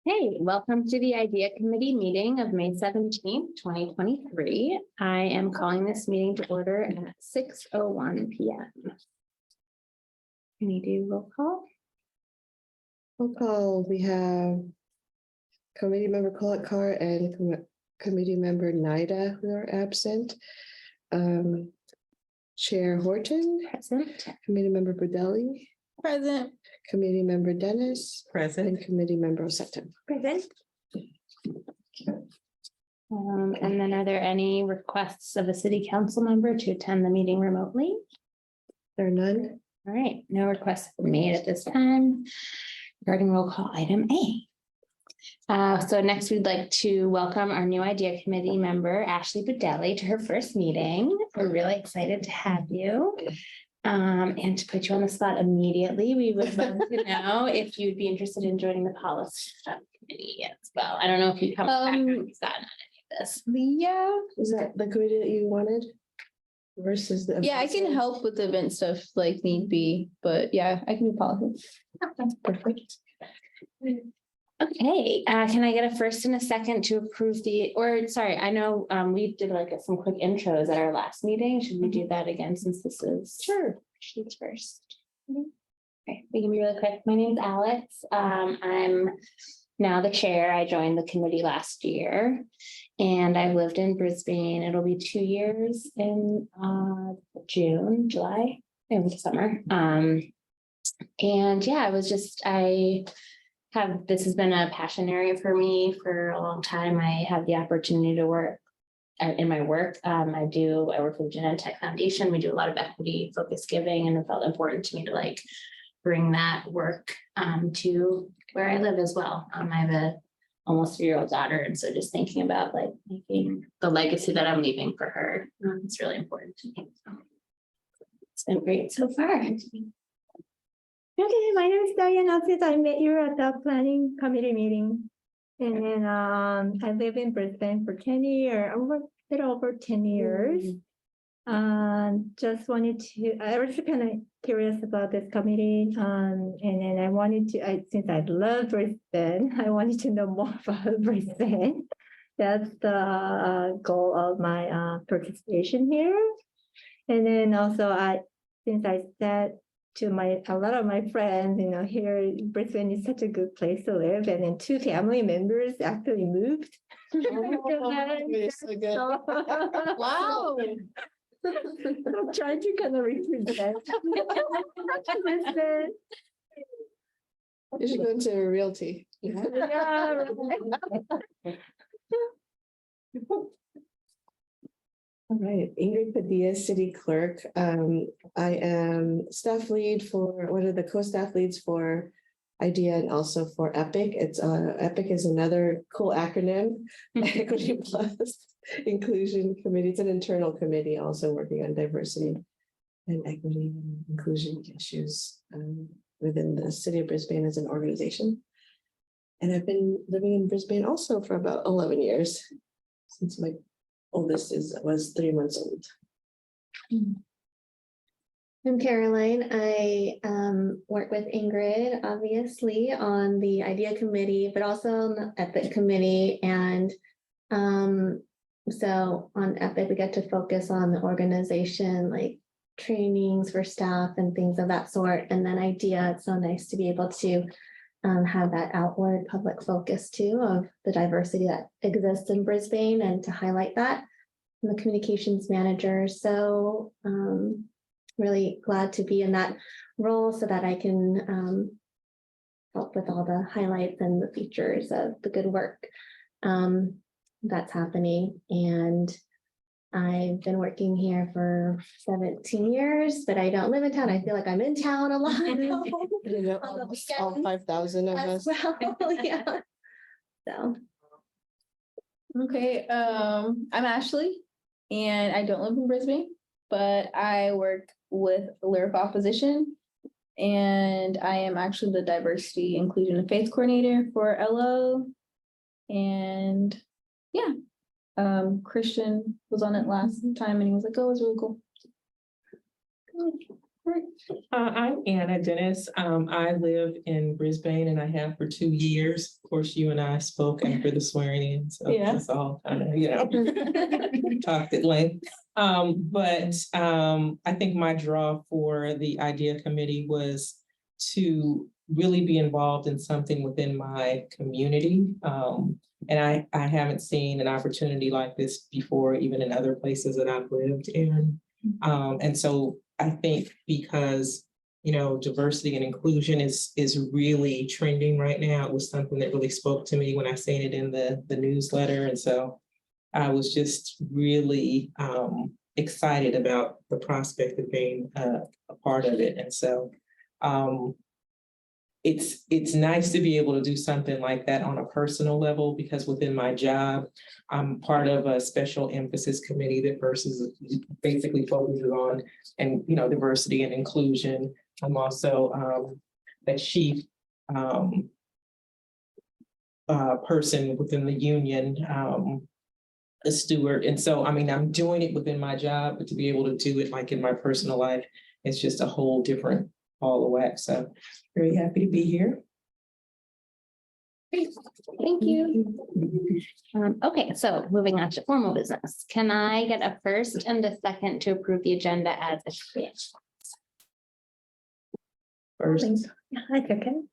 Hey, welcome to the Idea Committee meeting of May 17th, 2023. I am calling this meeting to order at 6:01 p.m. Can you do roll call? Roll call, we have committee member Colette Carr and committee member Nida who are absent. Chair Horton, Present. committee member Budelli, Present. committee member Dennis, Present. and committee member Osetta. Present. And then are there any requests of a city council member to attend the meeting remotely? There are none. All right, no requests were made at this time regarding roll call item A. So next we'd like to welcome our new Idea Committee member, Ashley Budelli, to her first meeting. We're really excited to have you. And to put you on the spot immediately, we would love to know if you'd be interested in joining the policy subcommittee as well. I don't know if you come back or you've gotten on any of this. Yeah. Is that the committee that you wanted? Versus the. Yeah, I can help with the event stuff like need be, but yeah, I can do policy. Perfect. Okay, can I get a first and a second to approve I know we did like some quick intros at our last meeting. Should we do that again since this is? Sure. She's first. Okay, we can be really quick. My name's Alex. I'm now the chair. I joined the committee last year and I've lived in Brisbane. It'll be 2 years in July, in the summer. And yeah, this has been a passion area for me for a long time. I have the opportunity to work in my work. I work with Genentech Foundation. We do a lot of equity focused giving, and it felt important to me to like bring that work to where I live as well. I have a almost 3-year-old daughter, and so just thinking about like making the legacy that I'm leaving for her, it's really important to me. So it's been great so far. Okay, my name is Diane Alcides. I met you at the planning committee meeting. And then I live in Brisbane for 10 years, over 10 years. Just wanted to, I was kind of curious about this committee. And then I wanted to, since I love Brisbane, I wanted to know more about Brisbane. That's the goal of my participation here. And then also since I said to a lot of my friends, here Brisbane is such a good place to live, and then 2 family members actually moved. So good. Wow. I'm trying to kind of represent Brisbane. You should go into realty. Yeah. All right, Ingrid Padilla, City Clerk. I am staff lead for one of the co-staff leads for IDEA and also for EPIC. EPIC is another cool acronym, Equity Plus Inclusion Committee. It's an internal committee also working on diversity and equity and inclusion issues within the city of Brisbane as an organization. And I've been living in Brisbane also for about 11 years since my oldest was 3 months old. I'm Caroline. I work with Ingrid, obviously, on the IDEA committee, but also on the EPIC committee. And so on EPIC, we get to focus on the organization, like trainings for staff and things of that sort. And then IDEA, it's so nice to be able to have that outward public focus too of the diversity that exists in Brisbane and to highlight that. I'm the communications manager. So really glad to be in that role so that I can help with all the highlights and the features of the good work that's happening. And I've been working here for 17 years, but I don't live in town. I feel like I'm in town a lot. All 5,000 of us. Well, yeah. So Okay, I'm Ashley and I don't live in Brisbane, but I work with Lyric Opposition. And I am actually the diversity, inclusion, and faith coordinator for LO. And yeah, Christian was on it last time and he was like, oh, it was really cool. I'm Anna Dennis. I live in Brisbane and I have for 2 years. Of course, you and I spoke after the swearing in, so Yeah. that's all kind of, talked at length. I think my draw for the IDEA committee was to really be involved in something within my community. And I haven't seen an opportunity like this before, even in other places that I've lived in. And so I think because, diversity and inclusion is really trending right now. It was something that really spoke to me when I seen it in the newsletter. And so I was just really excited about the prospect of being a part of it. And so it's nice to be able to do something like that on a personal level, because within my job, I'm part of a special emphasis committee that basically focuses on diversity and inclusion. I'm also the chief person within the union, a steward. And so, I'm doing it within my job, but to be able to do it like in my personal life, it's just a whole different ball of wax. So very happy to be here. Thank you. Okay, so moving on to formal business. Can I get a first and a second to approve the agenda as it's First, I second.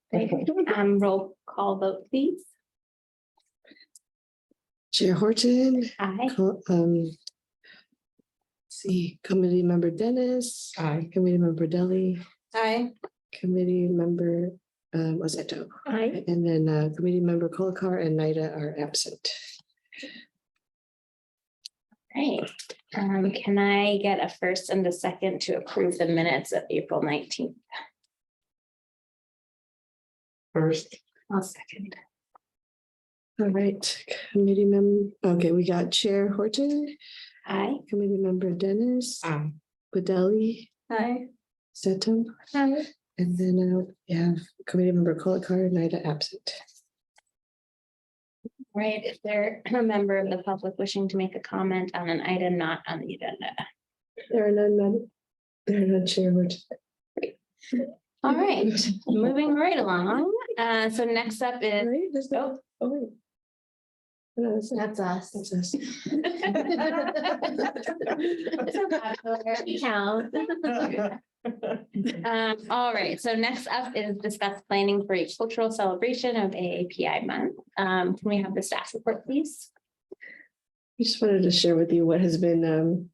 roll call vote, please. Chair Horton, Aye. Committee Member Dennis, aye. Committee Member Deli, Hi. Committee Member Mazeto, Aye. and then Committee Member Kolakar and Nida are absent. Great. Can I get a first and a second to approve the minutes of April 19th? First, I'll second. All right, okay, we got Chair Horton, Aye. Committee Member Dennis, aye. Badeli, Hi. Seto, Aye. and then we have Committee Member Kolakar and Nida absent. Right, is there a member of the public wishing to make a comment on an item not on the agenda? There are none, Chair Horton. All right, moving right along. So next up is, Right, there's no, oh wait. No, That's us. that's us. Count. all right, so next up is discuss planning for a cultural celebration of AAPI month. Can we have the staff report, please? I just wanted to share with you what has been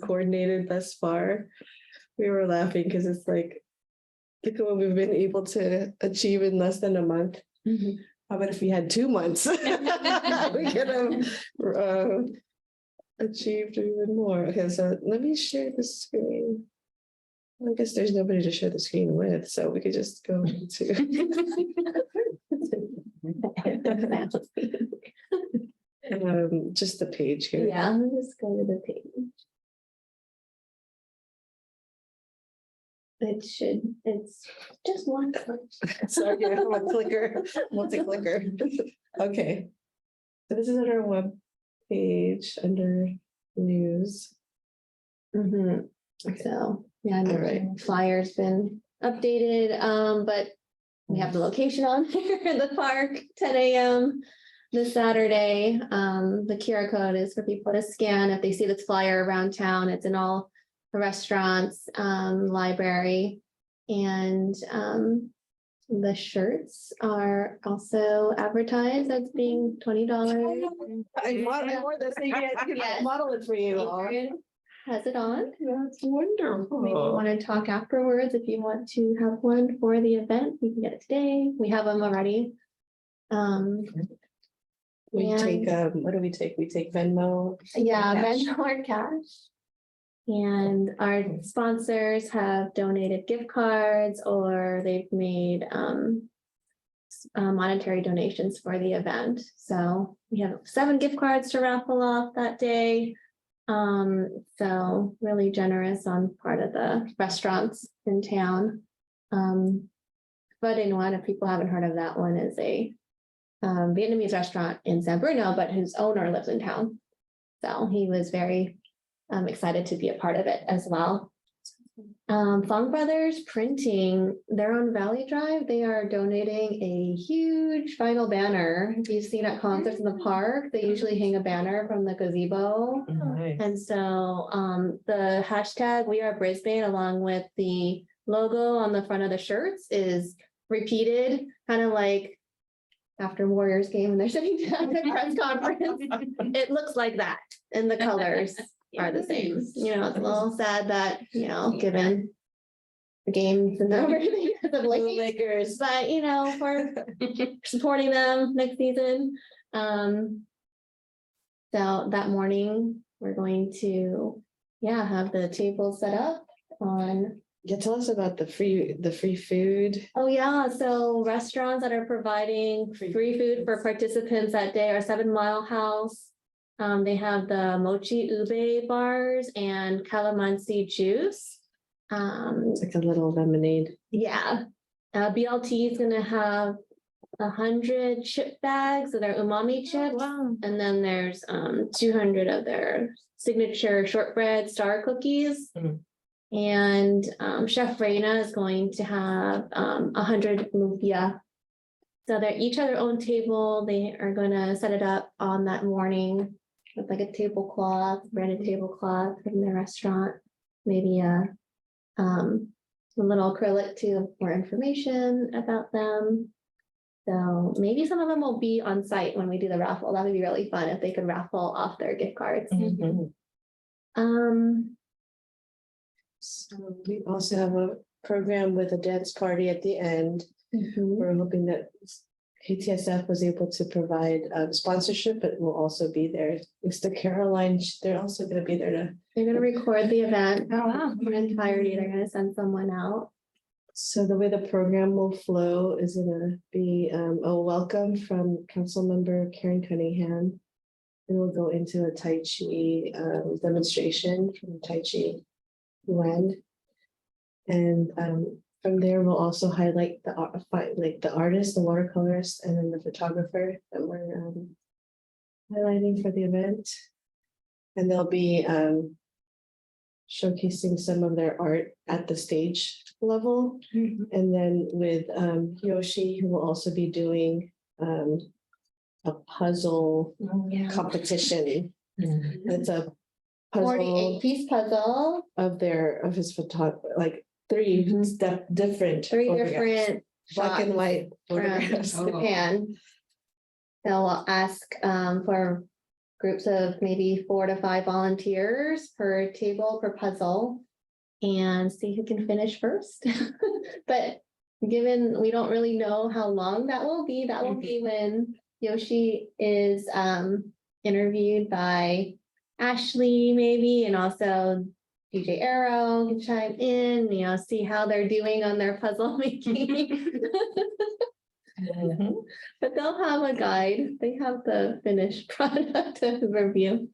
coordinated thus far. We were laughing because it's like, look at what we've been able to achieve in less than a month. How about if we had 2 months? We could have achieved even more. Okay, so let me share the screen. I guess there's nobody to share the screen with, so we could just go to. Just the page here. Yeah, let's just go to the page. It's just one click. Sorry, I have a clicker, multi-clicker. Okay. So this is on our web page under news. So, yeah, All the right. flyer's been updated, but we have the location on here, the park, 10 a.m. this Saturday. The QR code is for people to scan if they see this flyer around town. It's in all the restaurants, library, and the shirts are also advertised as being $20. I want this thing. Yes. Model it for you. Ingrid has it on. That's Maybe you wonderful. want to talk afterwards if you want to have one for the event. You can get it today. We have them already. We and- take, what do we take? We take Venmo. Yeah, Cash. Venmo or cash. And our sponsors have donated gift cards or they've made monetary donations for the event. So we have 7 gift cards to raffle off that day. So really generous on part of the restaurants in town. Budding One, if people haven't heard of that one, is a Vietnamese restaurant in San Bruno, but whose owner lives in town. So he was very I'm excited to be a part of it as well. Fong Brothers Printing, they're on Valley Drive. They are donating a huge vinyl banner. If you've seen at concerts in the park, they usually hang a banner from the gazebo. Nice. And so the hashtag We Are Brisbane, along with the logo on the front of the shirts, is repeated, kind of like after Warriors game and they're sitting down at a press conference. It looks like that, and the colors are the same. You know, it's a little sad that, you know, given the games and everything, the Lakers, but you know, for supporting them next season. So that morning, we're going to, have the table set up on. Yeah, tell us about the free food. Oh, yeah, so restaurants that are providing free food for participants that day are 7 Mile House. They have the mochi ube bars and calamansi juice. It's like a little lemonade. Yeah, BLT is gonna have 100 chip bags of their umami chips. Wow. And then there's 200 of their signature shortbread star cookies. Mhm. And Chef Reina is going to have 100 lumpia. So they're each at their own table. They are gonna set it up on that morning with like a tablecloth, branded tablecloth from the restaurant. Maybe a little acrylic too, more information about them. So maybe some of them will be on site when we do the raffle. That would be really fun if they could raffle off their gift cards. Mhm. So we also have a program with a dance party at the end. Mhm. We're hoping that KTSF was able to provide sponsorship, but will also be there. Mr. Caroline, they're also going to be there to. They're gonna record the event. Oh, wow. In entirety, they're gonna send someone out. So the way the program will flow is gonna be a welcome from Councilmember Karen Cunningham. And we'll go into a Tai Chi demonstration from Tai Chi Yuan. And from there, we'll also highlight the artist, the watercolorist, and then the photographer that we're highlighting for the event. And they'll be showcasing some of their art at the stage level. And then with Yoshi, who will also be doing a puzzle competition. Mhm. It's a 48 puzzle piece puzzle, of his photo, like three different. 3 photographs, different black and shots white photographs. from Japan. They'll ask for groups of maybe 4 to 5 volunteers per table per puzzle and see who can finish first. But given we don't really know how long that will be when Yoshi is interviewed by Ashley maybe, and also DJ Arrow can chime in, see how they're doing on their puzzle making. Mhm. But they'll have a guide. They have the finished product to review.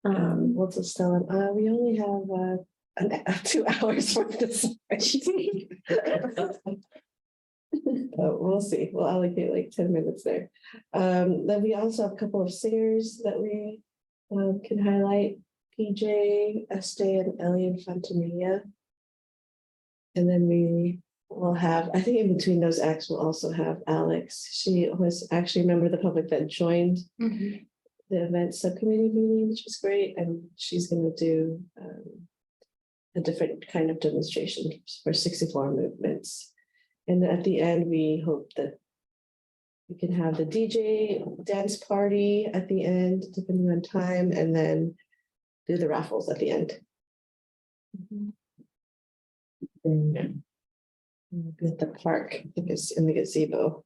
We'll just tell them, we only have 2 hours for this. We'll see. We'll allocate like 10 minutes there. Then we also have a couple of singers that we can highlight. PJ, Este, and Ellie Fontanilla. And then we will have, I think in between those acts, we'll also have Alex. She was actually a member of the public that joined the event subcommittee meeting, which was great. And she's going to do a different kind of demonstration for 64 movements. And at the end, we hope that we can have the DJ dance party at the end, depending on time, and then do the raffles at the end. And we'll be at the park, I think it's in the gazebo.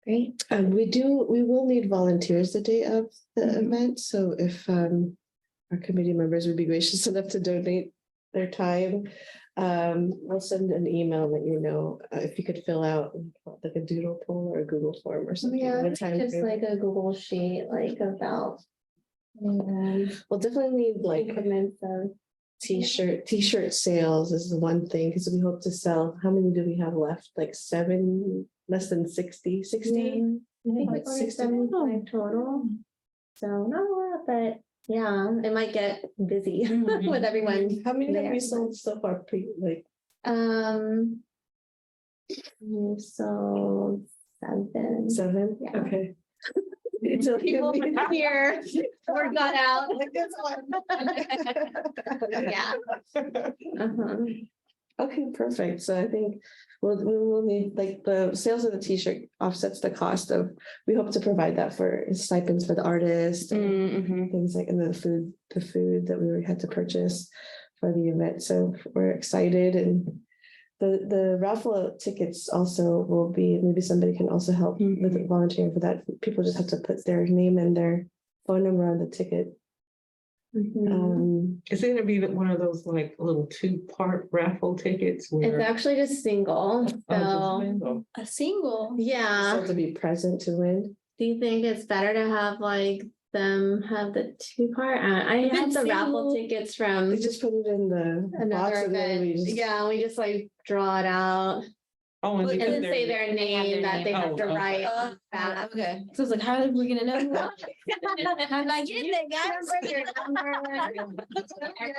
Great. We will need volunteers the day of the event, so if our committee members would be gracious enough to donate their time, we'll send an email that if you could fill out like a doodle poll or a Google form or something. Yeah, what time just frame. like a Google sheet, like about We'll definitely need like increments of. t-shirt sales is the one thing, because we hope to sell, how many do we have left? Like 7, less than 60. I think Like like 60. 75 total. So not a lot, but yeah, it might get busy Mhm. with everyone. How many have there. we sold so far? Like We sold 7. 7? Yeah. Okay. So people here were got out. Yeah. Uh-huh. Okay, perfect. So I think we will need, like, the sales of the t-shirt offsets the cost of, we hope to provide that for stipends for the artist. and Mhm. Things like, and the food that we had to purchase for the event. So we're excited, and the raffle tickets also will be, maybe somebody can also help with volunteering for that. People just have to put their name and their phone number on the ticket. Mhm. Is it gonna be one of those like little 2-part raffle tickets It's where? actually just single, Oh, just so, single. A single. yeah. So to be present to win. Do you think it's better to have like them have the 2-part? I If have it's the raffle single- tickets from They just put it in the box another and then we event. just. Yeah, we just like draw it out Oh, and and because then say they're, their name that they have to Oh, okay. write on the back. Okay, so it's like, how are we gonna know? How did I get You there, guys? remember your number.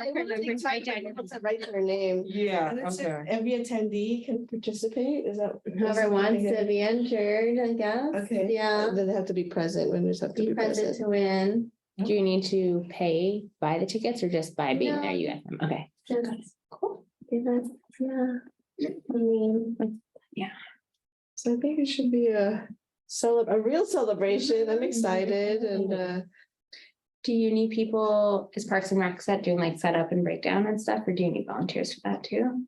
To write their name. yeah, And it's okay. every attendee can participate, is that? Whoever wants to be entered, I guess. Okay. Yeah, And then they have to be present, winners have to be be present present. to win. Do you need to pay by the tickets or just by being there? You get them. Okay. Just cool. Because, yeah. I mean, So I think it should be a real celebration. I'm excited and Do you need people, is Parks and Rec set doing like setup and breakdown and stuff, or do you need volunteers for that too?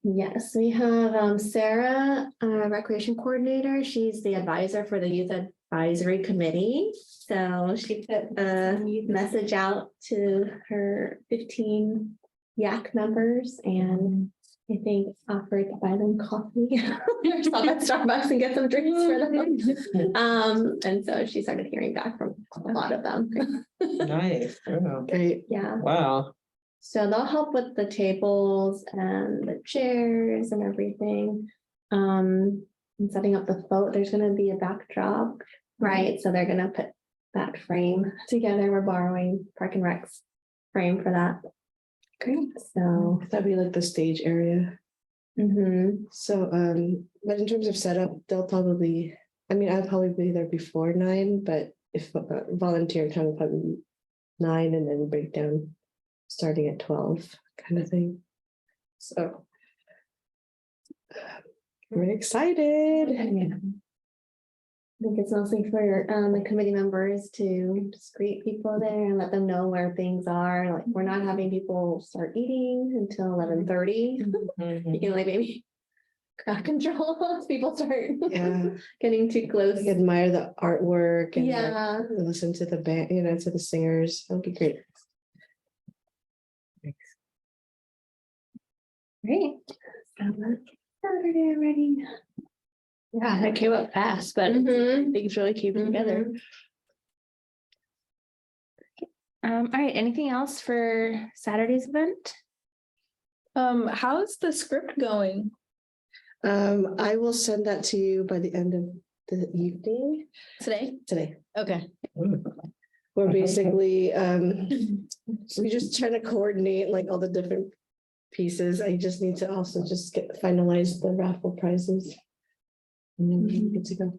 yes, we have Sarah, Recreation Coordinator. She's the advisor for the Youth Advisory Committee. So she put a message out to her 15 YAC members and I think offered to buy them coffee or stop at Starbucks and get some drinks for them. And so she started hearing back from a lot of them. Nice. Yeah. great. Yeah. Wow. So they'll help with the tables and the chairs and everything. And setting up the float, there's gonna be a backdrop, right? So they're gonna put that frame together. We're borrowing Park and Rec's frame for that. Great. So, That'd be like the stage area. mhm. So, but in terms of setup, they'll probably, I mean, I'll probably be there before 9, but if volunteer time will probably be 9 and then breakdown starting at 12 kind of thing. So. We're excited. I think it's mostly for the committee members to just greet people there and let them know where things are. Like, we're not having people start eating until 11:30. Mhm. You can like maybe crowd control if people start Yeah, getting too close. like admire the artwork and like, Yeah. listen to the band, to the singers. That'll be great. Great. Saturday already. Yeah, that came up fast, but Mhm. things really keep it together. All right, anything else for Saturday's event? How's the script going? I will send that to you by the end of the evening Today? today. Okay. We're basically, we just trying to coordinate like all the different pieces. I just need to also just finalize the raffle prizes. And then we're good to go.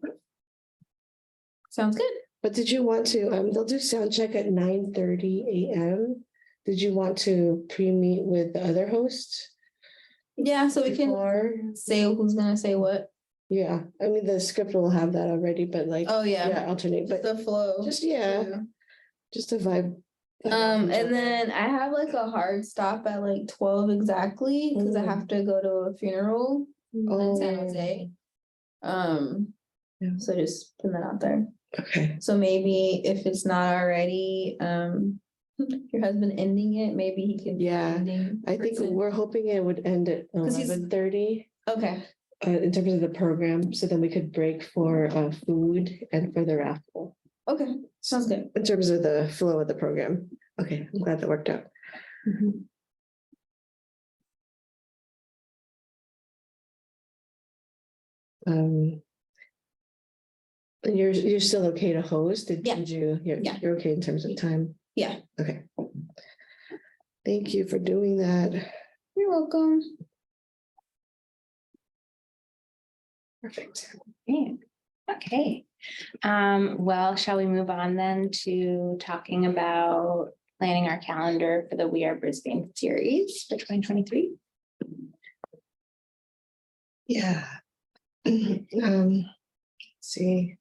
Sounds good. But did you want to, they'll do sound check at 9:30 a.m. Did you want to pre-meet with the other hosts? Yeah, so we can before? say who's gonna say what. Yeah, I mean, the script will have that already, but like, Oh, yeah, yeah. alternate, but The flow. just, yeah, just a vibe. And then I have like a hard stop at like 12 exactly, because I have to go to a funeral in San Jose. Yeah. So just putting that out there. Okay, So maybe if it's not already, your husband ending it, maybe he can. be Yeah, ending I think person. we're hoping it would end at 'Cause he's- 11:30. Okay, In terms of the program, so then we could break for food and for the raffle. okay, sounds good. In terms of the flow of the program. Okay, I'm glad that worked out. Um, And you're still okay to host? Yeah. You're Yeah. you're okay in terms of time? Yeah. Okay. Thank you for doing that. You're welcome. Perfect. Okay. Well, shall we move on then to talking about planning our calendar for the We Are Brisbane series for 2023? Yeah. Let's see.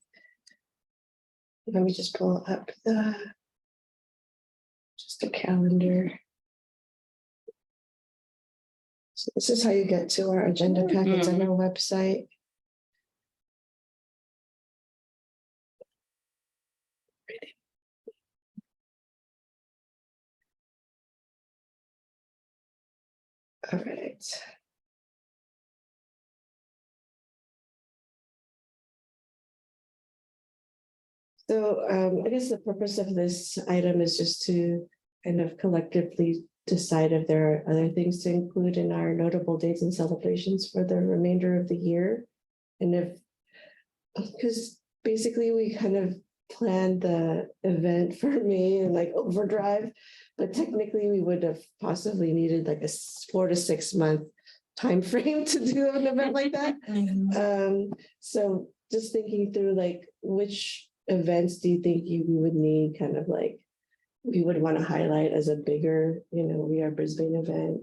Let me just pull up just a calendar. So this is how you get to our agenda packets on our website. All right. So I guess the purpose of this item is just to kind of collectively decide if there are other things to include in our notable dates and celebrations for the remainder of the year. And if, because basically we kind of planned the event for May and like overdrive, but technically we would have possibly needed like a 4 to 6 month time frame to do an event like that. So just thinking through like which events do you think we would need kind of like we would want to highlight as a bigger, We Are Brisbane event.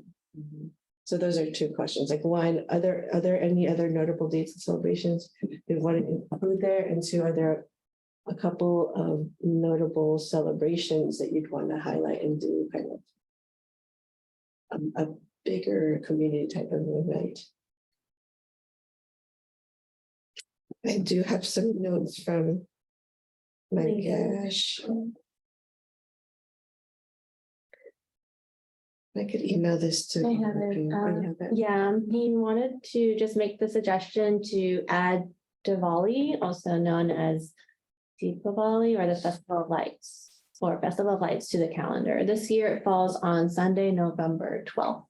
So those are two questions. Like one, are there any other notable dates and celebrations we want to include there? And two, are there a couple of notable celebrations that you'd want to highlight and do kind of a bigger community type of event? I do have some notes from my gosh. I could email this to. I have it. Yeah, he wanted to just make the suggestion to add Diwali, also known as Deepavali or the Festival of Lights, or Festival of Lights to the calendar. This year it falls on Sunday, November 12th.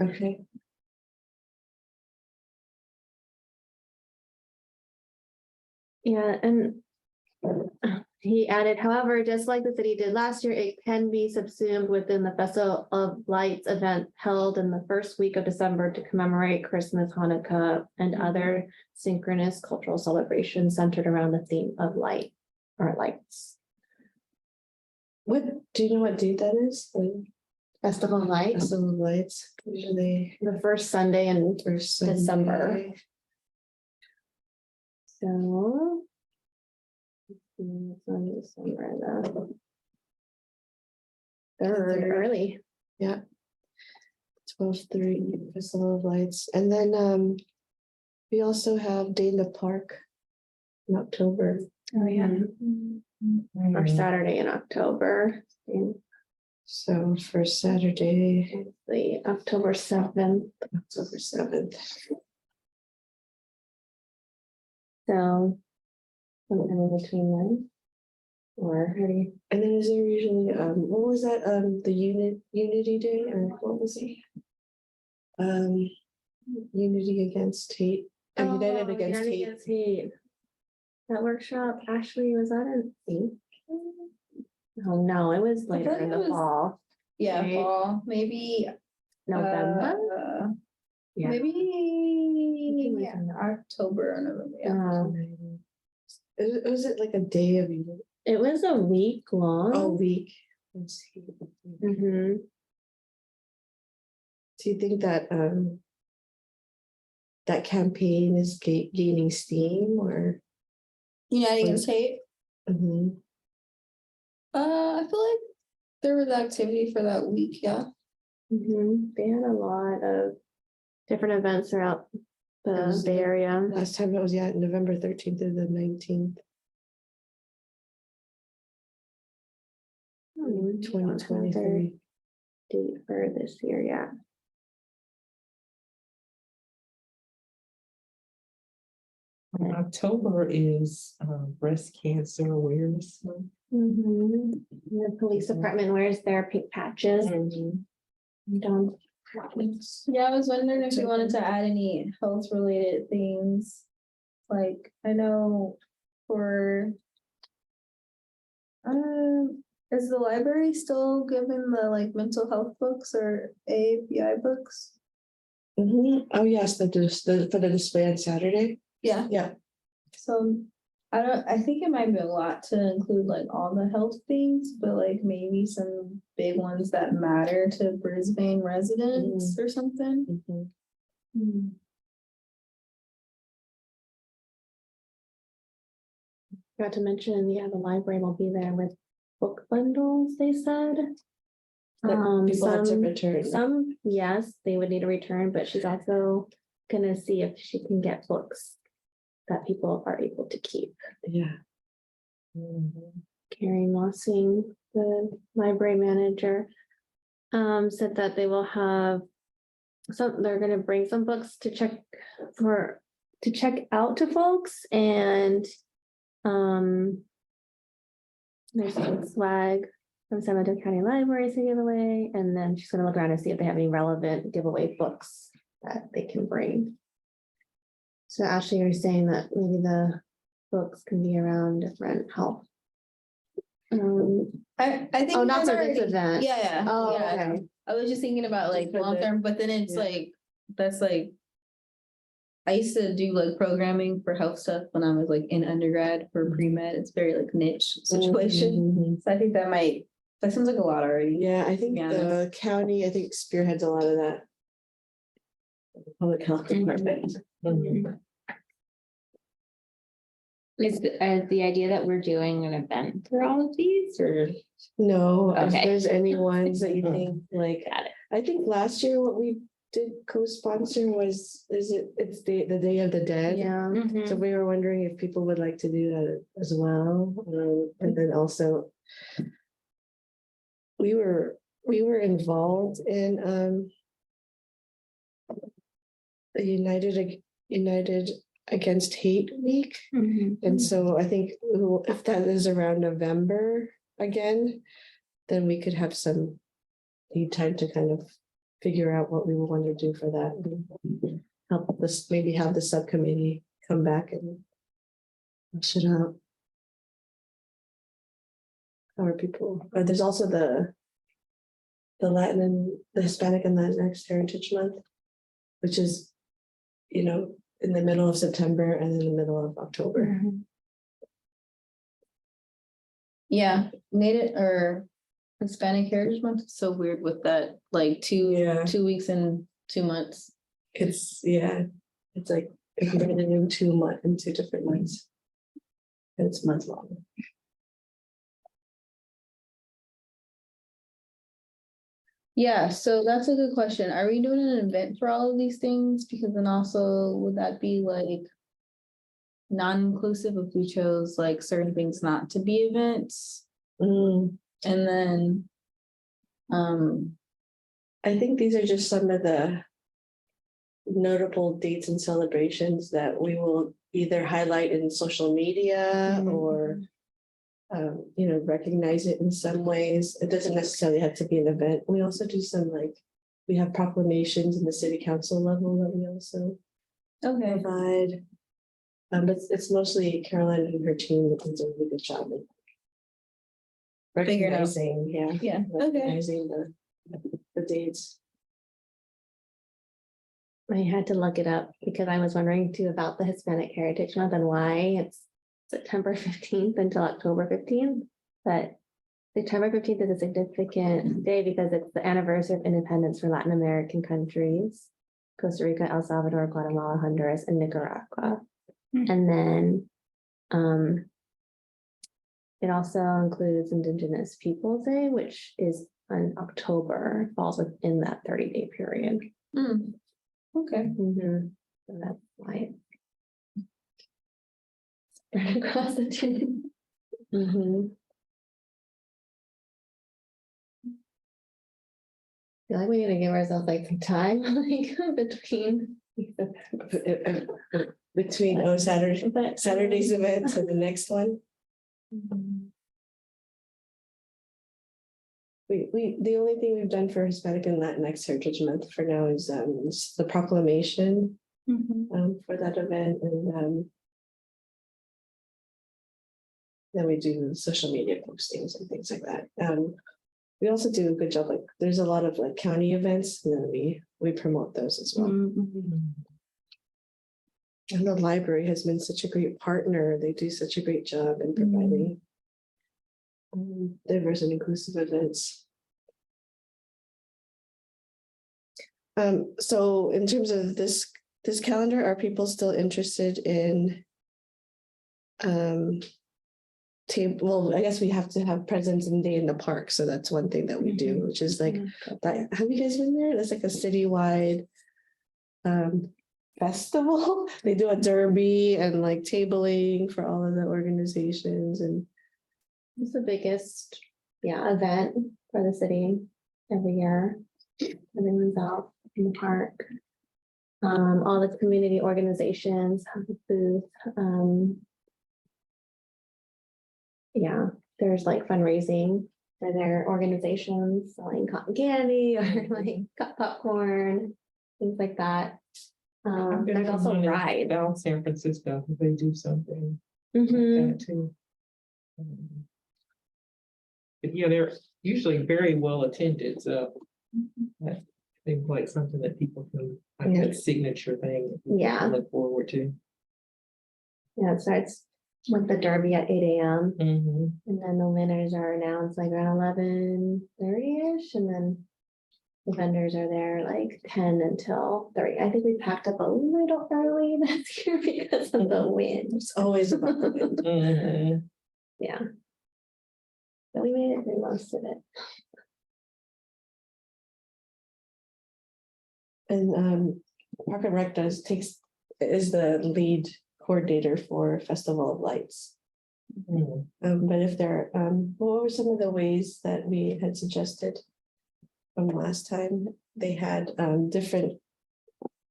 Okay. Yeah, and he added, however, just like the city did last year, it can be subsumed within the Festival of Lights event held in the first week of December to commemorate Christmas, Hanukkah, and other synchronous cultural celebrations centered around the theme of light or lights. What, do you know what date that is? The Festival of Lights, Festival of Lights, usually the first Sunday in first December. Sunday. So. It's on December, the third, early. 12/3 Festival of Lights, and then we also have Day in the Park in October. Oh, yeah. First Saturday in October. And So first Saturday, the October 7th. October 7th. So. Sometime in between them. Or how do you? And then is there usually what was that? The Unity Day, or what was it? Unity Against Hate. United Against United Hate. Against Hate. That workshop, Ashley, was that in sync? Oh, no, it was I later thought in it the was- fall, Yeah, Right. fall, maybe. November. Yeah. Maybe, yeah, October or November, yeah. Was it like a day of Unity? It was a week long. A week. Let's see. Mhm. Do you think that that campaign is gaining steam or? United Against Hate. Mhm. I feel like there was activity for that week, yeah. They had a lot of different events throughout It the was Bay Area. Last time it was, November 13th through the 19th. 2023. Date for this year, yeah. October is Breast Cancer Awareness Month. The police department wears their pink patches. Don't Yeah, I was wondering if you wanted to add any health related things. Like, I know for. Is the library still giving the like mental health books or API books? Oh, yes, for the display on Saturday. Yeah. Yeah. So I think it might be a lot to include like all the health things, but like maybe some big ones that matter to Brisbane residents or something. Mhm. Hmm. Forgot to mention, yeah, the library will be there with book bundles, they said. That people had to return. Some, yes, they would need to return, but she's also gonna see if she can get books that people are able to keep. Yeah. Mhm. Carrie Mossing, the library manager, said that they will have they're gonna bring some books to check out to folks and there's some swag from San Mateo County Libraries to give away, and then she's gonna look around and see if they have any relevant giveaway books that they can bring. So Ashley, you're saying that maybe the books can be around different health. I think. Oh, not that's for this already- event. Yeah, yeah. Oh, yeah. okay. I was just thinking about like For long the- term, but then it's yeah. like, that's like. I used to do like programming for health stuff when I was like in undergrad for pre-med. It's very like niche situation. Mhm. So I think that sounds like a lot already. Yeah, I think be the county, spearheads a lot of that. Public health department. Mhm. Is the idea that we're doing an event for all of these or? No, if Okay. there's any ones that you think like, Got it. I think last year what we did co-sponsor was, it's the Day of the Dead. Yeah. Mm-hmm. So we were wondering if people would like to do that as well. And then also. We were involved in the United Against Hate Week. And so I think if that is around November again, then we could have some need time to kind of figure out what we would want to do for that. And help this, maybe have the subcommittee come back and hash it out. Or people, or there's also the Hispanic and Latinx Heritage Month, which is, in the middle of September and in the middle of October. Yeah, Native or Hispanic Heritage Month is so weird with that, like Yeah. 2 weeks and 2 months. It's like divided in 2 different months. And it's month long. Yeah, so that's a good question. Are we doing an event for all of these things? Because then also would that be like non-inclusive if we chose like certain things not to be events? Mm, And then I think these are just some of the notable dates and celebrations that we will either highlight in social media or recognize it in some ways. It doesn't necessarily have to be an event. We also do we have proclamations in the city council level that we also okay. provide. But it's mostly Caroline and her team that does a really good job of Figure it out. recognizing, Yeah, okay. recognizing the dates. I had to look it up because I was wondering too about the Hispanic Heritage Month and why it's September 15th until October 15th. But September 15th is a significant day because it's the anniversary of independence for Latin American countries, Costa Rica, El Salvador, Guatemala, Honduras, and Nicaragua. And then it also includes Indigenous Peoples Day, which is in October, falls within that 30-day period. Okay. So that's why it's spread across the two. I feel like we need to give ourselves like some time, like Between Saturday's event to the next one. the only thing we've done for Hispanic and Latinx Heritage Month for now is the proclamation for that event, and then we do social media postings and things like that. We also do a good job, like, there's a lot of like county events, and then we promote those as well. And the library has been such a great partner. They do such a great job in providing diverse and inclusive events. So in terms of this calendar, are people still interested in well, I guess we have to have President's Day in the park, so that's one thing that we do, which is like that. Have you guys been there? That's like a citywide festival. They do a derby and like tabling for all of the organizations, and It's the biggest, event for the city every year. Everyone's out in the park. All the community organizations have a booth. There's like fundraising for their organizations, selling cotton candy or like cut popcorn, things like that. There's also rides. Down San Francisco, they do something Mhm. like that too. But yeah, they're usually very well attended, so that seems like something that people can, like that signature thing. that people Yeah. Look forward to. Yeah, it starts with the derby at 8 a.m. Mhm. and then the winners are announced like around 11:30ish, and then the vendors are there like 10 until 3. I think we packed up a little early this year because of the wind. it's always about the wind. Mhm. Yeah. But we made it through most of it. And Park and Rec is the lead coordinator for Festival of Lights. Mhm. But if there, what were some of the ways that we had suggested from last time? They had different,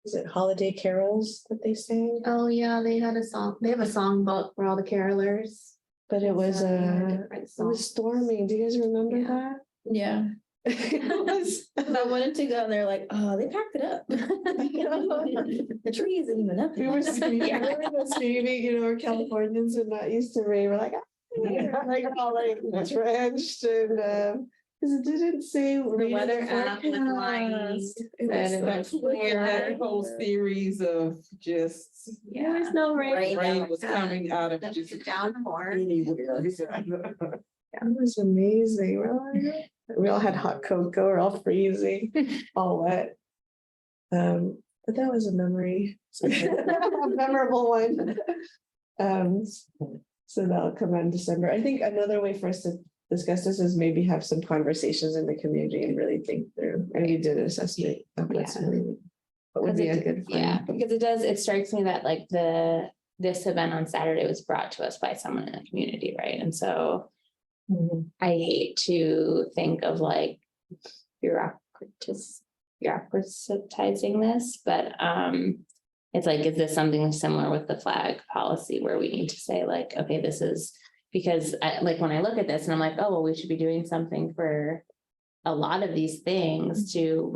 is it holiday carols that they sang? Oh yeah, they had a song. They have a song book for all the carolers. But it was Different it was songs. storming. Do you guys remember Yeah. that? Yeah, It was- I wanted to go and they're like, oh, they packed it up. The tree isn't even up. We were screaming, we're Californians and not used to rain. We're like, like all like drenched and because it didn't say rain in the weather app was lying. forecast. It Said was it like was clear. That whole series of just There was no rain. rain was coming out of just Downpour. anywhere. It was amazing. We all had hot cocoa, we're all freezing, all wet. But that was a memory, a memorable one. So that'll come out in December. I think another way for us to discuss this is maybe have some conversations in the community and really think through, and we did an assessment of what's really. What would be a good. Yeah, fun. because it strikes me that like this event on Saturday was brought to us by someone in the community, right? And so I hate to think of like bureaucratizing this, but it's like, is this something similar with the flag policy where we need to say like, okay, this is because like when I look at this and I'm like, oh, well, we should be doing something for a lot of these things to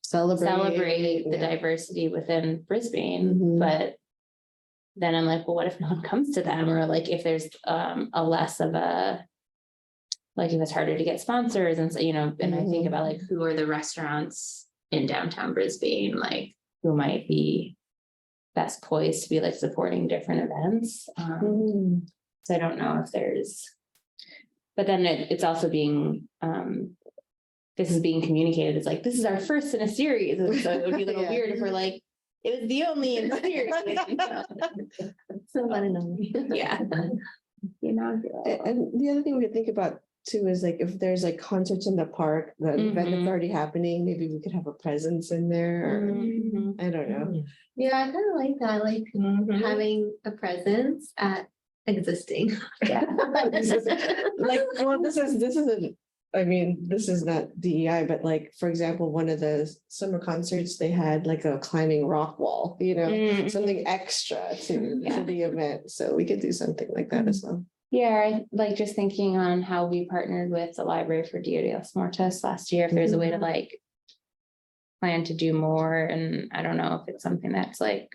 celebrate the yeah. diversity within Brisbane, Mhm. but then I'm like, well, what if no one comes to them? Or like if there's a less of a, like if it's harder to get sponsors and so, and I think about like who are the restaurants in downtown Brisbane, like who might be best poised to be like supporting different events. So I don't know if there's, but then it's also being this is being communicated as like, this is our first in a series. And so it would be a little Yeah. weird if we're like, it was the only in the series. So one and only. Yeah. And the other thing we could think about too is like if there's like concerts in the park, the event that's Mhm. already happening, maybe we could have a presence in there. Or, Mhm. I don't know. Yeah, I kind of like that, like Mhm. having a presence at existing. Like, well, this isn't, I mean, this is not DEI, but like, for example, one of the summer concerts, they had like a climbing rock wall, Mhm. something extra to Yeah. the event. So we could do something like that as well. Yeah, I like just thinking on how we partnered with the library for Dia de los Muertos last year, if there's a way to like. Plan to do more, and I don't know if it's something that's like,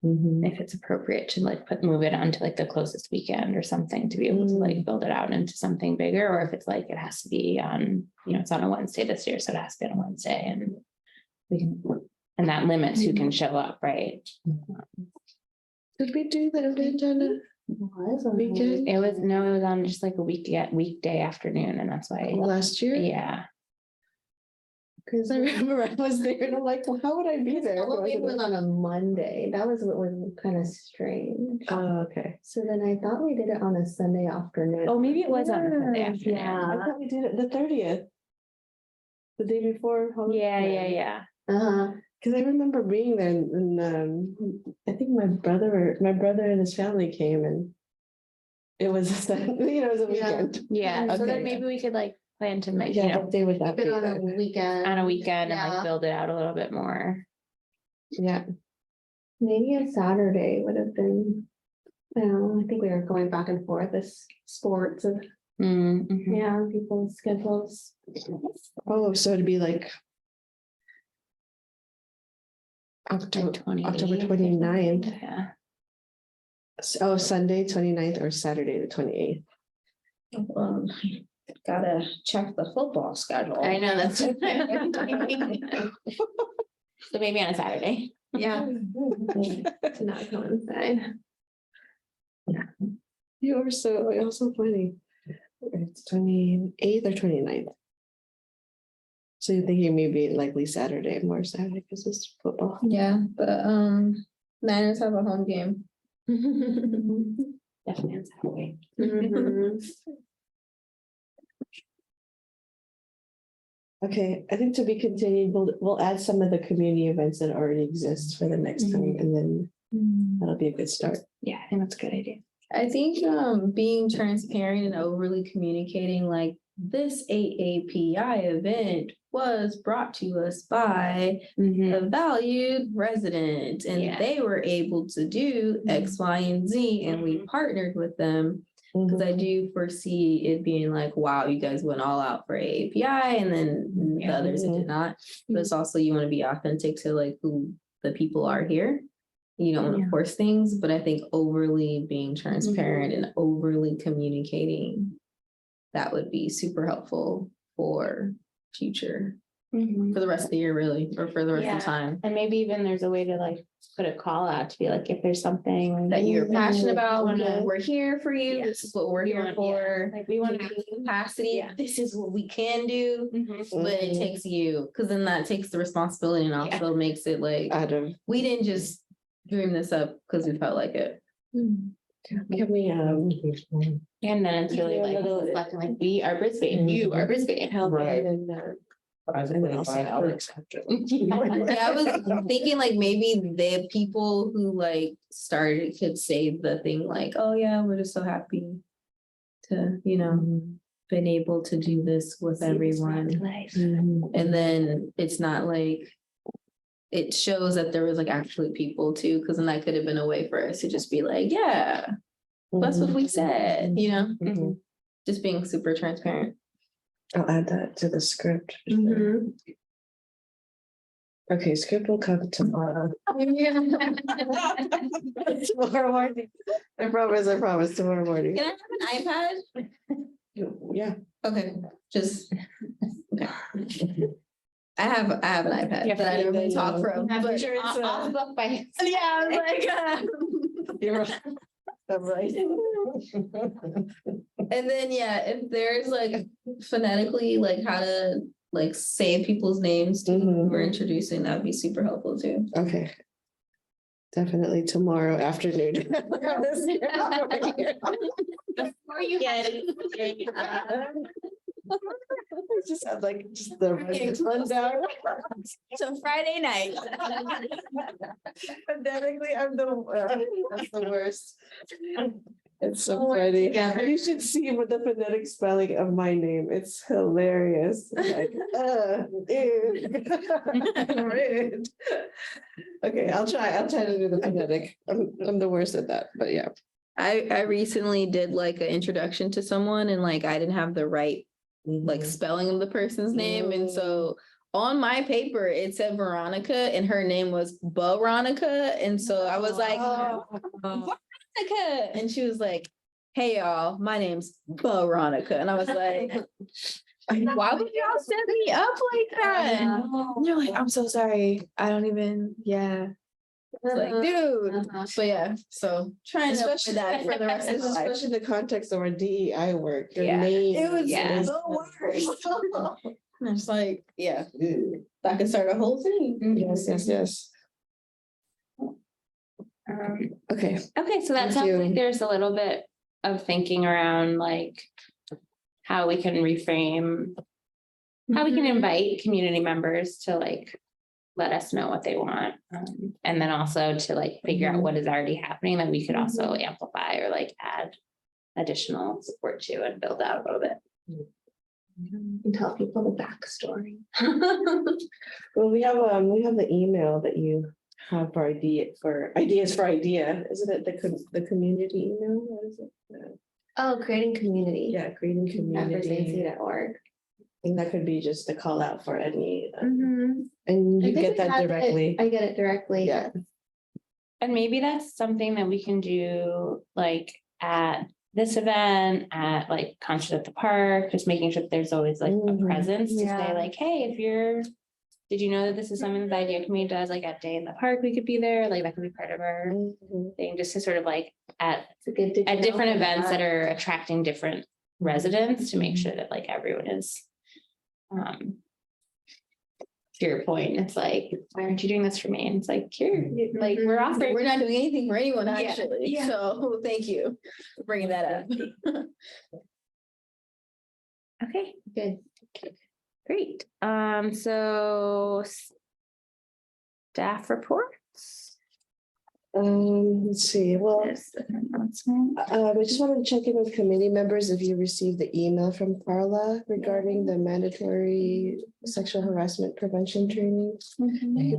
Mhm. if it's appropriate to like move it on to like the closest weekend or something to be able to like build it out into something bigger, or if it's like it has to be on, it's on a Wednesday this year, so it has to be on a Wednesday and we can, and that limits who can show up, right? Did we do that event on a weekend It was, no, it was on just like a weekday afternoon, and that's why, last year? yeah. Cause I remember I was there and I'm like, well, how would I be there? Halloween was on a Monday. That was what was kind of strange. Oh, okay. So then I thought we did it on a Sunday afternoon. Oh, maybe it was on a Sunday Yeah, afternoon. I thought we did it the 30th. The day before. Halloween. Yeah. Uh-huh. Cause I remember being there and I think my brother and his family came and it was, it was a weekend. Yeah, so Okay. then maybe we could like plan to make, Yeah, what day would that be? Been on a then? weekend. on a weekend and Yeah. like build it out a little bit more. Yeah. Maybe a Saturday would have been, I think we were going back and forth as sports and, Mhm. yeah, people's schedules. Oh, so it'd be like October 29th. Yeah. Oh, Sunday 29th or Saturday the 28th. Gotta check the football schedule. I know, that's. So maybe on a Saturday. Yeah. To not coincide. You're so funny. It's 28th or 29th. So you're thinking maybe likely Saturday, more Saturday because it's football. Yeah, but Niners have a home game. Definitely on Saturday. Mhm. Okay, I think to be continued, we'll add some of the community events that already exist for the next time, and then that'll be a good start. Yeah, I think that's a good idea. I think being transparent and overly communicating like this AAPI event was brought to us by a valued resident and Yeah. they were able to do X, Y, and Z and we partnered with them. Because I do foresee it being like, wow, you guys went all out for AAPI and then the Yeah. others did not. But it's also you want to be authentic to like who the people are here. You don't want to Yeah. force things, but I think overly being transparent and overly communicating, that would be super helpful for future, for the rest of the year, really, or for the rest Yeah. of the time. And maybe even there's a way to like put a call out to be like, if there's something That you're passionate about, wanna- we're here for you, Yeah. this is what we're we here want- for. Like we want We to. have the capacity, Yeah. this is what we can do, but it Mhm. takes you, because then that takes the responsibility and also makes it like, Out of, we didn't just dream this up because we felt like it. can we, And then it's really Yeah, like, little- reflecting, like, we are Brisbane, you are Brisbane. help Right. and then, and then also Alex. Yeah, I was thinking like maybe the people who like started could say the thing like, oh yeah, we're just so happy to, been able to do this with everyone. Mhm. And then it's not like, it shows that there was like actually people too, because then that could have been a way for us to just be like, yeah, that's what we said, Mhm. just being super transparent. I'll add that to the script. for sure. Okay, script will come tomorrow. Tomorrow morning. I promise, tomorrow morning. Can I have an Yeah. iPad? Okay, just. Okay. I have an iPad Yeah, that I but never then, talk from. I'm but- sure it's off book by. Yeah, I was like, You're right. I'm right. and then, yeah, if there's like phonetically, like how to like say people's names too, Mhm. we're introducing, that'd be super helpful too. Okay. Definitely tomorrow afternoon. Before you get it. Just had like, just the rundown. So Friday night. Phonetically, I'm that's the worst. It's so Oh, we're funny. together. You should see what the phonetic spelling of my name. It's hilarious. Like, ew. Rude. Okay, I'll try to do the phonetic. I'm the worst at that, but yeah. I recently did like an introduction to someone and like I didn't have the right like Mhm. spelling of the person's name. And so on my paper, it said Veronica and her name was Veronica. And so I was like, Veronica. And she was like, hey y'all, my name's Veronica. And I was like, why would y'all set me up like that? And they're like, I'm so sorry. I don't even, yeah. It's like, dude. But yeah, so trying to avoid Especially that for the rest of the life. Especially the context of our DEI work, your Yeah. name. It was Yeah. the worst. And I'm just like, yeah, that could start a whole thing. Yes, yes, yes. Okay. Okay, so that Thank sounds like you. there's a little bit of thinking around like how we can reframe, how we can invite community members to like let us know what they want. And then also to like figure out what is already happening that we could also amplify or like add additional support to and build out a little bit. And tell people the backstory. Well, we have the email that you have for ideas for idea. Isn't it the community email? What is it? Oh, creating community. Yeah, creating community. FSAC.org. And that could be just a call out for any, Mhm. and I you think get we that have it- directly. I get it directly. Yeah. And maybe that's something that we can do like at this event, at like Concert at the Park, just making sure that there's always like a Mhm. presence to say Yeah. like, hey, if you're. Did you know that this is something that the idea committee does like at Day in the Park, we could be there, like that could be part of our Mhm. thing, just to sort of like at It's a good. at different events that are attracting different residents to make sure that like everyone is. To your point, it's like, why aren't you doing this for me? And it's like, here, like we're offering. We're not doing anything for anyone, Yeah, actually. yeah. So thank you for bringing that up. Okay, Good. great. So. Staff reports. Let's see, well, There's an announcement. I just wanted to check in with committee members if you received the email from Carla regarding the mandatory sexual harassment prevention training.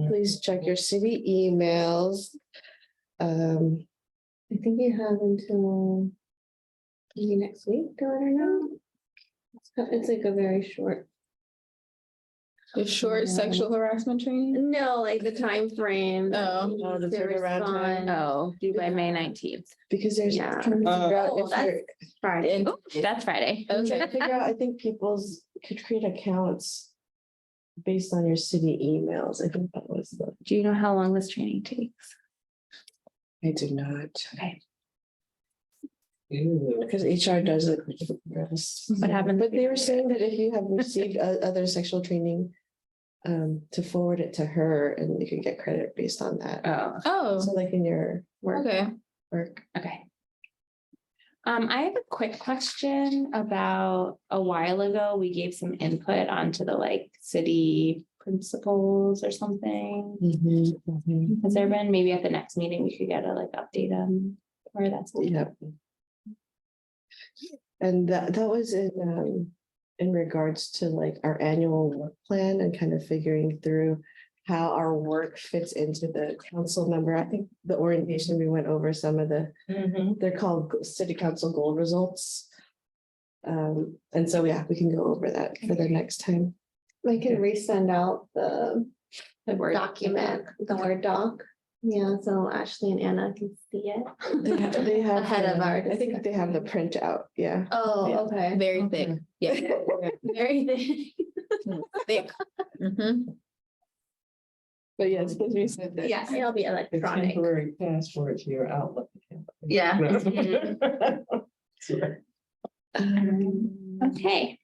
Please check your city emails. I think you have until maybe next week to let her know. It's like a very short. The short sexual harassment training? No, like the time frame. Oh. The turnaround time. Oh, due by May 19th. Because there's Yeah. trying to figure out Oh, if they're. Friday. Oh, that's Friday. Trying to Okay. figure out, I think people's could create accounts based on your city emails. I think that was the, Do you know how long this training takes? I do not, Okay. Ew. because HR does it. What happened? But they were saying that if you have received other sexual training, to forward it to her and you could get credit based on that. Oh, Oh, So like in your okay. work. okay. I have a quick question about a while ago, we gave some input onto the like city principles or something. Has there been, maybe at the next meeting, we could get a like update on where that's. at? Yeah. And that was in regards to like our annual work plan and kind of figuring through how our work fits into the council member. I think the orientation, we went over some of the, they're called city council goal results. And so, yeah, we can go over that for the next time. I can resend out the Word document, the Word doc. Yeah, so Ashley and Anna can see it. They have. Ahead of our I think they have the printout, yeah. Oh, Yeah. okay. Very thick. Yeah. Very thick. Thick. Mhm. But yes, because we said that. Yeah, it'll be The electronic. temporary password to your Outlook. Yeah. Okay.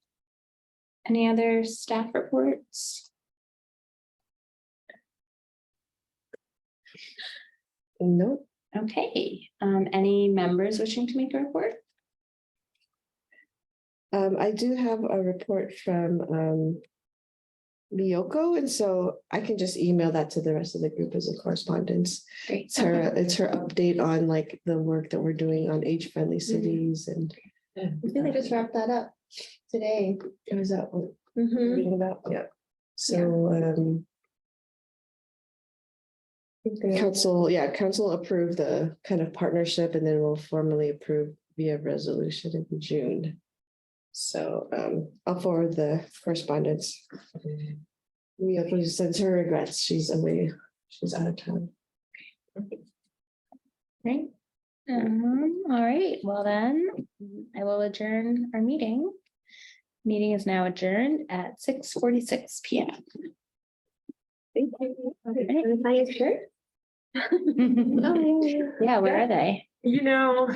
Any other staff reports? Nope. Okay, any members wishing to make a report? I do have a report from Miyoko, and so I can just email that to the rest of the group as a correspondence. Great. It's her update on like the work that we're doing on age-friendly cities, and I think they just wrapped that up today. it was that what Mhm. we're reading about, yeah. So Council approved the kind of partnership and then we'll formally approve via resolution in June. So I'll forward the correspondence. Miyako sends her regrets. She's away. She's out of town. Right. All right, well then, I will adjourn our meeting. Meeting is now adjourned at 6:46 PM. Thank you. Buy a shirt? Yeah, where are they? You know.